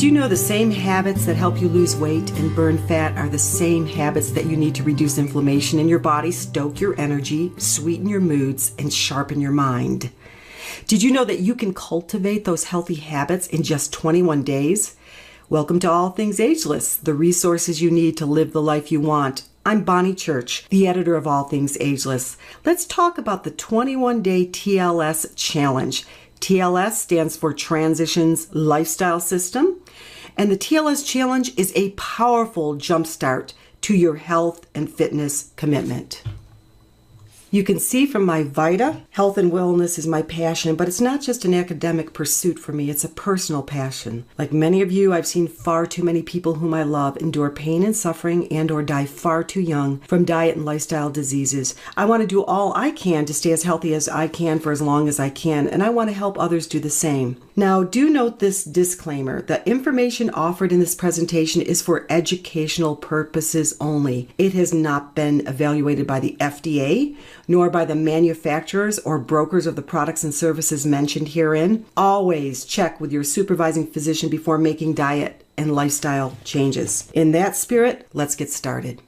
Did you know the same habits that help you lose weight and burn fat are the same habits that you need to reduce inflammation in your body, stoke your energy, sweeten your moods, and sharpen your mind? Did you know that you can cultivate those healthy habits in just 21 days? Welcome to All Things Ageless, the resources you need to live the life you want. I'm Bonnie Church, the editor of All Things Ageless. Let's talk about the 21-day TLS challenge. TLS stands for Transitions Lifestyle System, and the TLS challenge is a powerful jumpstart to your health and fitness commitment. You can see from my Vita, health and wellness is my passion, but it's not just an academic pursuit for me, it's a personal passion. Like many of you, I've seen far too many people whom I love endure pain and suffering and or die far too young from diet and lifestyle diseases. I want to do all I can to stay as healthy as I can for as long as I can, and I want to help others do the same. Now, do note this disclaimer. The information offered in this presentation is for educational purposes only. It has not been evaluated by the FDA, nor by the manufacturers or brokers of the products and services mentioned herein. Always check with your supervising physician before making diet and lifestyle changes. In that spirit, let's get started.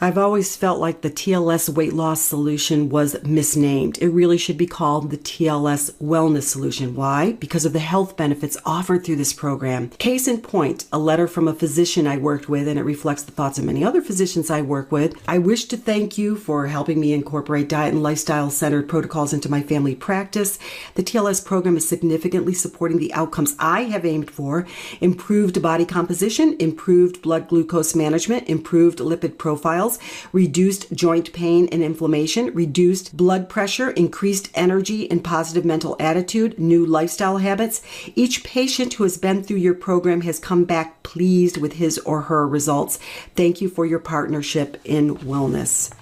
I've always felt like the TLS weight loss solution was misnamed. It really should be called the TLS wellness solution. Why? Because of the health benefits offered through this program. Case in point, a letter from a physician I worked with, and it reflects the thoughts of many other physicians I work with. I wish to thank you for helping me incorporate diet and lifestyle-centered protocols into my family practice. The TLS program is significantly supporting the outcomes I have aimed for: improved body composition, improved blood glucose management, improved lipid profiles, reduced joint pain and inflammation, reduced blood pressure, increased energy and positive mental attitude, new lifestyle habits. Each patient who has been through your program has come back pleased with his or her results. Thank you for your partnership in wellness.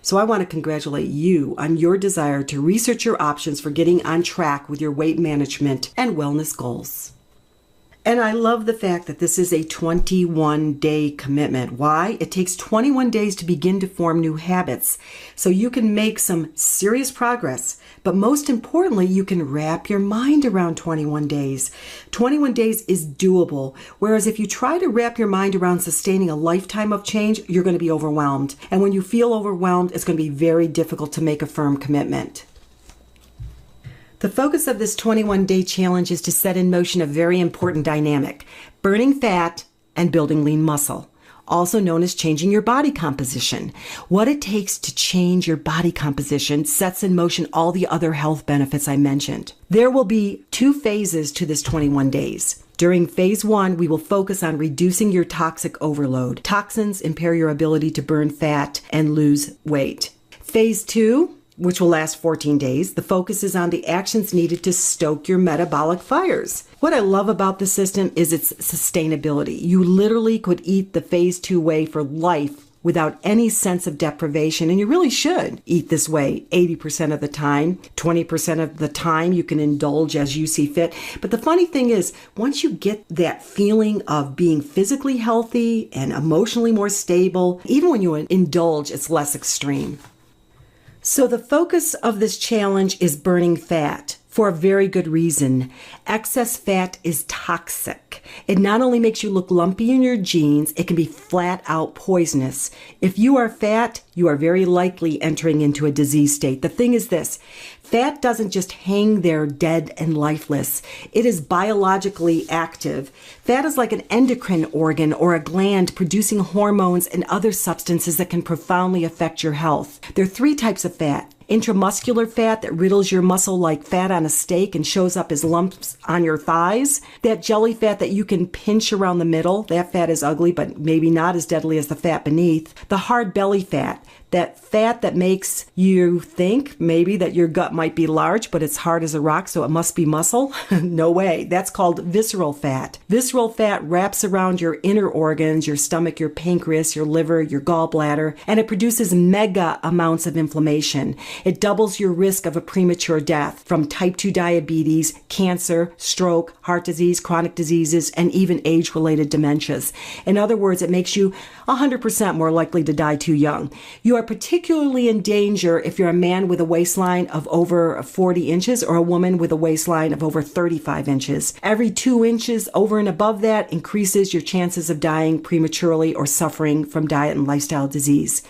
So I want to congratulate you on your desire to research your options for getting on track with your weight management and wellness goals. And I love the fact that this is a 21-day commitment. Why? It takes 21 days to begin to form new habits. So you can make some serious progress. But most importantly, you can wrap your mind around 21 days. 21 days is doable. Whereas if you try to wrap your mind around sustaining a lifetime of change, you're going to be overwhelmed. And when you feel overwhelmed, it's going to be very difficult to make a firm commitment. The focus of this 21-day challenge is to set in motion a very important dynamic: burning fat and building lean muscle, also known as changing your body composition. What it takes to change your body composition sets in motion all the other health benefits I mentioned. There will be 2 phases to this 21 days. During phase 1, we will focus on reducing your toxic overload. Toxins impair your ability to burn fat and lose weight. Phase 2, which will last 14 days, the focus is on the actions needed to stoke your metabolic fires. What I love about the system is its sustainability. You literally could eat the phase 2 way for life without any sense of deprivation, and you really should eat this way 80% of the time. 20% of the time you can indulge as you see fit. But the funny thing is, once you get that feeling of being physically healthy and emotionally more stable, even when you indulge, it's less extreme. So the focus of this challenge is burning fat for a very good reason. Excess fat is toxic. It not only makes you look lumpy in your jeans, it can be flat out poisonous. If you are fat, you are very likely entering into a disease state. The thing is this: fat doesn't just hang there dead and lifeless. It is biologically active. Fat is like an endocrine organ or a gland producing hormones and other substances that can profoundly affect your health. There are 3 types of fat: intramuscular fat that riddles your muscle like fat on a steak and shows up as lumps on your thighs. That jelly fat that you can pinch around the middle, that fat is ugly, but maybe not as deadly as the fat beneath. The hard belly fat, that fat that makes you think maybe that your gut might be large, but it's hard as a rock, so it must be muscle. No way. That's called visceral fat. Visceral fat wraps around your inner organs, your stomach, your pancreas, your liver, your gallbladder, and it produces mega amounts of inflammation. It doubles your risk of a premature death from type 2 diabetes, cancer, stroke, heart disease, chronic diseases, and even age-related dementias. In other words, it makes you 100% more likely to die too young. You are particularly in danger if you're a man with a waistline of over 40 inches or a woman with a waistline of over 35 inches. Every 2 inches over and above that increases your chances of dying prematurely or suffering from diet and lifestyle disease.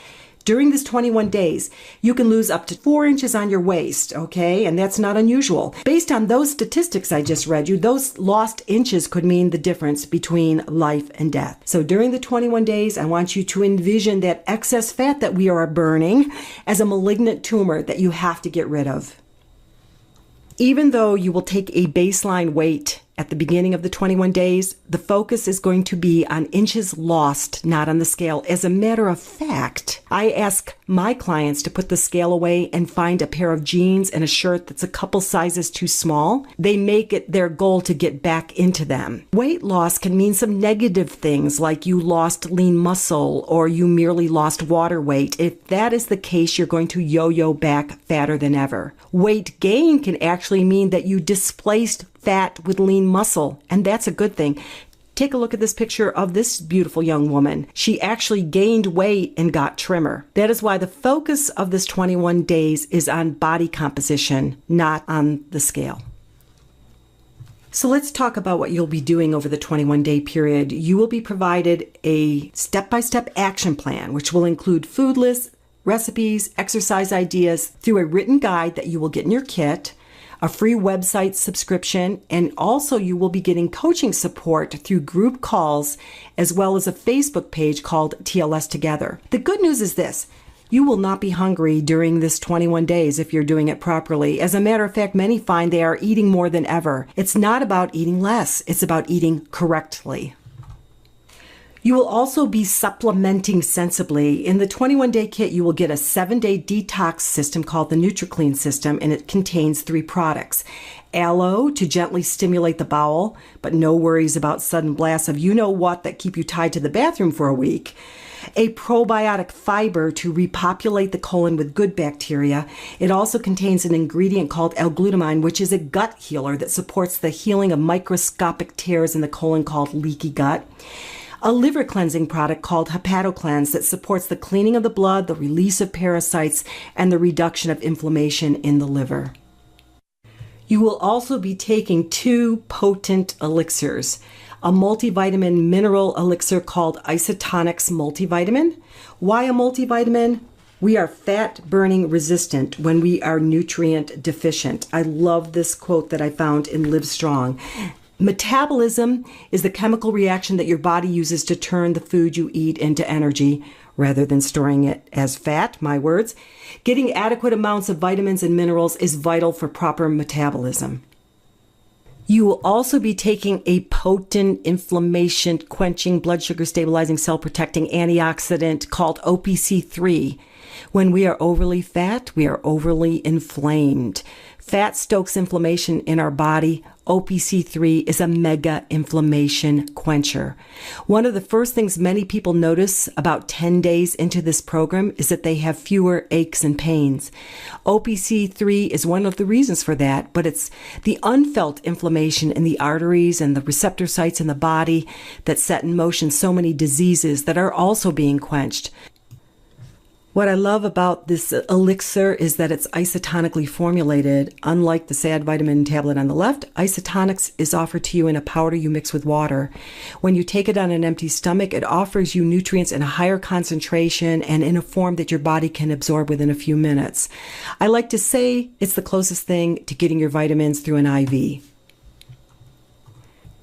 During this 21 days, you can lose up to 4 inches on your waist, okay? And that's not unusual. Based on those statistics I just read you, those lost inches could mean the difference between life and death. So during the 21 days, I want you to envision that excess fat that we are burning as a malignant tumor that you have to get rid of. Even though you will take a baseline weight at the beginning of the 21 days, the focus is going to be on inches lost, not on the scale. As a matter of fact, I ask my clients to put the scale away and find a pair of jeans and a shirt that's a couple sizes too small. They make it their goal to get back into them. Weight loss can mean some negative things like you lost lean muscle or you merely lost water weight. If that is the case, you're going to yo-yo back fatter than ever. Weight gain can actually mean that you displaced fat with lean muscle, and that's a good thing. Take a look at this picture of this beautiful young woman. She actually gained weight and got trimmer. That is why the focus of this 21 days is on body composition, not on the scale. So let's talk about what you'll be doing over the 21-day period. You will be provided a step-by-step action plan, which will include food lists, recipes, exercise ideas through a written guide that you will get in your kit, a free website subscription, and also you will be getting coaching support through group calls as well as a Facebook page called TLS Together. The good news is this: you will not be hungry during this 21 days if you're doing it properly. As a matter of fact, many find they are eating more than ever. It's not about eating less, it's about eating correctly. You will also be supplementing sensibly. In the 21-day kit, you will get a 7-day detox system called the NutriClean system, and it contains 3 products. Aloe to gently stimulate the bowel, but no worries about sudden blasts of you-know-what that keep you tied to the bathroom for a week. A probiotic fiber to repopulate the colon with good bacteria. It also contains an ingredient called L-glutamine, which is a gut healer that supports the healing of microscopic tears in the colon called leaky gut. A liver cleansing product called HepatoCleanse that supports the cleaning of the blood, the release of parasites, and the reduction of inflammation in the liver. You will also be taking 2 potent elixirs, a multivitamin mineral elixir called Isotonics Multivitamin. Why a multivitamin? We are fat burning resistant when we are nutrient deficient. I love this quote that I found in Live Strong. Metabolism is the chemical reaction that your body uses to turn the food you eat into energy rather than storing it as fat, my words. Getting adequate amounts of vitamins and minerals is vital for proper metabolism. You will also be taking a potent inflammation quenching, blood sugar stabilizing, cell protecting antioxidant called OPC3. When we are overly fat, we are overly inflamed. Fat stokes inflammation in our body. OPC3 is a mega inflammation quencher. One of the first things many people notice about 10 days into this program is that they have fewer aches and pains. OPC3 is one of the reasons for that, but it's the unfelt inflammation in the arteries and the receptor sites in the body that set in motion so many diseases that are also being quenched. What I love about this elixir is that it's isotonically formulated. Unlike the SAD vitamin tablet on the left, Isotonics is offered to you in a powder you mix with water. When you take it on an empty stomach, it offers you nutrients in a higher concentration and in a form that your body can absorb within a few minutes. I like to say it's the closest thing to getting your vitamins through an IV.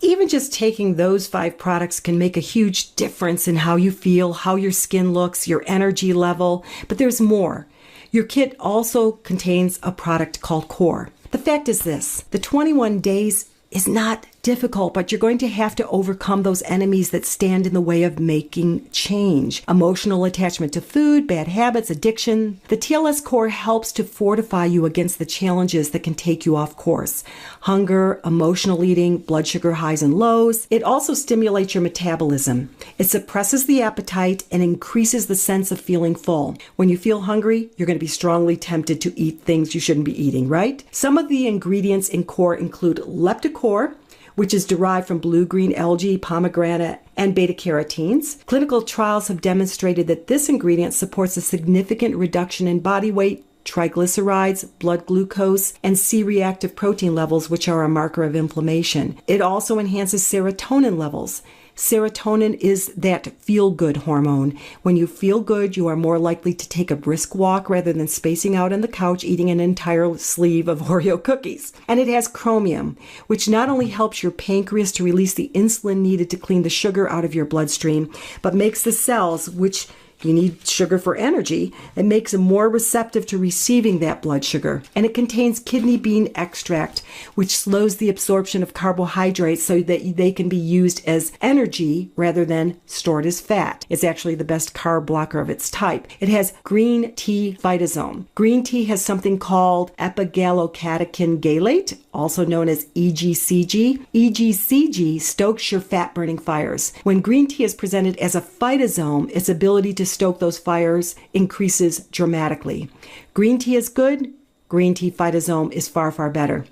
Even just taking those 5 products can make a huge difference in how you feel, how your skin looks, your energy level. But there's more. Your kit also contains a product called Core. The fact is this: the 21 days is not difficult, but you're going to have to overcome those enemies that stand in the way of making change. Emotional attachment to food, bad habits, addiction. The TLS Core helps to fortify you against the challenges that can take you off course. Hunger, emotional eating, blood sugar highs and lows. It also stimulates your metabolism. It suppresses the appetite and increases the sense of feeling full. When you feel hungry, you're going to be strongly tempted to eat things you shouldn't be eating, right? Some of the ingredients in Core include Leptocore, which is derived from blue-green algae, pomegranate, and beta-carotenes. Clinical trials have demonstrated that this ingredient supports a significant reduction in body weight, triglycerides, blood glucose, and C-reactive protein levels, which are a marker of inflammation. It also enhances serotonin levels. Serotonin is that feel-good hormone. When you feel good, you are more likely to take a brisk walk rather than spacing out on the couch eating an entire sleeve of Oreo cookies. And it has chromium, which not only helps your pancreas to release the insulin needed to clean the sugar out of your bloodstream, but makes the cells, which you need sugar for energy, and makes them more receptive to receiving that blood sugar. And it contains kidney bean extract, which slows the absorption of carbohydrates so that they can be used as energy rather than stored as fat. It's actually the best carb blocker of its type. It has green tea phytosome. Green tea has something called epigallocatechin gallate, also known as EGCG. EGCG stokes your fat-burning fires. When green tea is presented as a phytosome, its ability to stoke those fires increases dramatically. Green tea is good. Green tea phytosome is far, far better.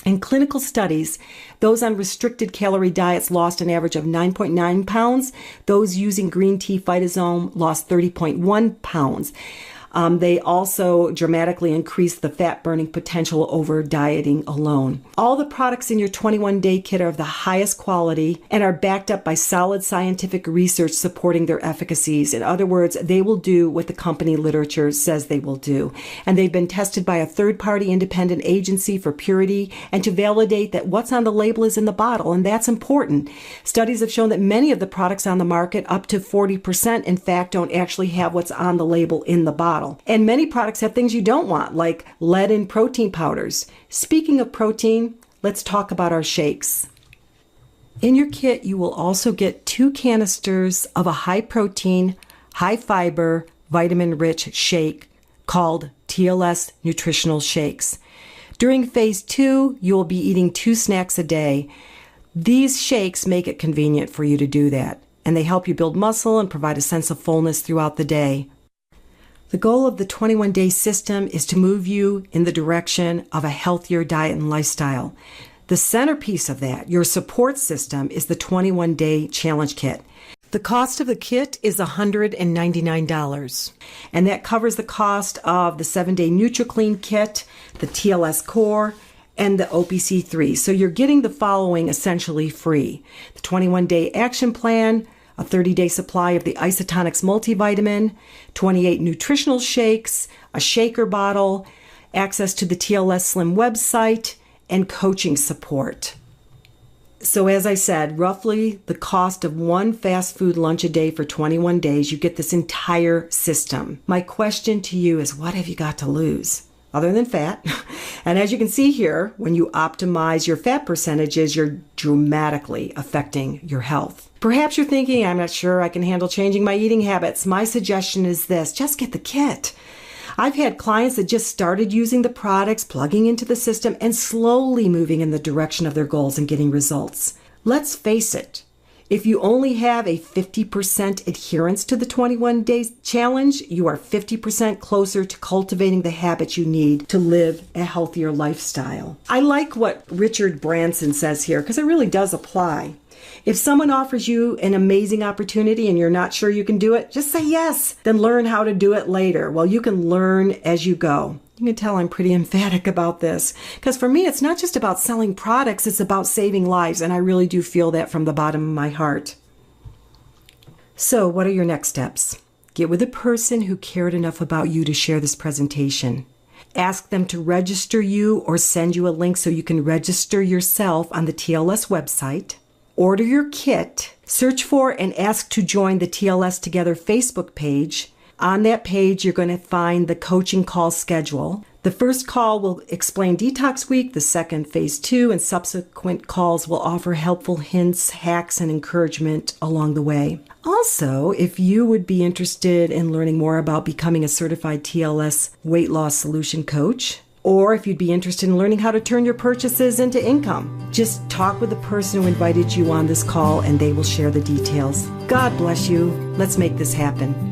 In clinical studies, those on restricted calorie diets lost an average of 9.9 pounds. Those using green tea phytosome lost 30.1 pounds. They also dramatically increase the fat-burning potential over dieting alone. All the products in your 21-day kit are of the highest quality and are backed up by solid scientific research supporting their efficacies. In other words, they will do what the company literature says they will do. And they've been tested by a third-party independent agency for purity and to validate that what's on the label is in the bottle, and that's important. Studies have shown that many of the products on the market, up to 40%, in fact, don't actually have what's on the label in the bottle. And many products have things you don't want, like lead in protein powders. Speaking of protein, let's talk about our shakes. In your kit, you will also get 2 canisters of a high-protein, high-fiber, vitamin-rich shake called TLS Nutritional Shakes. During phase 2, you will be eating 2 snacks a day. These shakes make it convenient for you to do that, and they help you build muscle and provide a sense of fullness throughout the day. The goal of the 21-day system is to move you in the direction of a healthier diet and lifestyle. The centerpiece of that, your support system, is the 21-day challenge kit. The cost of the kit is $199, and that covers the cost of the 7-day NutriClean kit, the TLS Core, and the OPC3. So you're getting the following essentially free: the 21-day action plan, a 30-day supply of the Isotonics multivitamin, 28 nutritional shakes, a shaker bottle, access to the TLS Slim website, and coaching support. So as I said, roughly the cost of one fast food lunch a day for 21 days, you get this entire system. My question to you is, what have you got to lose? Other than fat. And as you can see here, when you optimize your fat percentages, you're dramatically affecting your health. Perhaps you're thinking, I'm not sure I can handle changing my eating habits. My suggestion is this: just get the kit. I've had clients that just started using the products, plugging into the system, and slowly moving in the direction of their goals and getting results. Let's face it. If you only have a 50% adherence to the 21 days challenge, you are 50% closer to cultivating the habits you need to live a healthier lifestyle. I like what Richard Branson says here because it really does apply. If someone offers you an amazing opportunity and you're not sure you can do it, just say yes, then learn how to do it later. Well, you can learn as you go. You can tell I'm pretty emphatic about this because for me, it's not just about selling products, it's about saving lives. And I really do feel that from the bottom of my heart. So what are your next steps? Get with a person who cared enough about you to share this presentation. Ask them to register you or send you a link so you can register yourself on the TLS website. Order your kit. Search for and ask to join the TLS Together Facebook page. On that page, you're going to find the coaching call schedule. The first call will explain Detox Week, the second phase 2, and subsequent calls will offer helpful hints, hacks, and encouragement along the way. Also, if you would be interested in learning more about becoming a certified TLS weight loss solution coach, or if you'd be interested in learning how to turn your purchases into income, just talk with the person who invited you on this call and they will share the details. God bless you. Let's make this happen.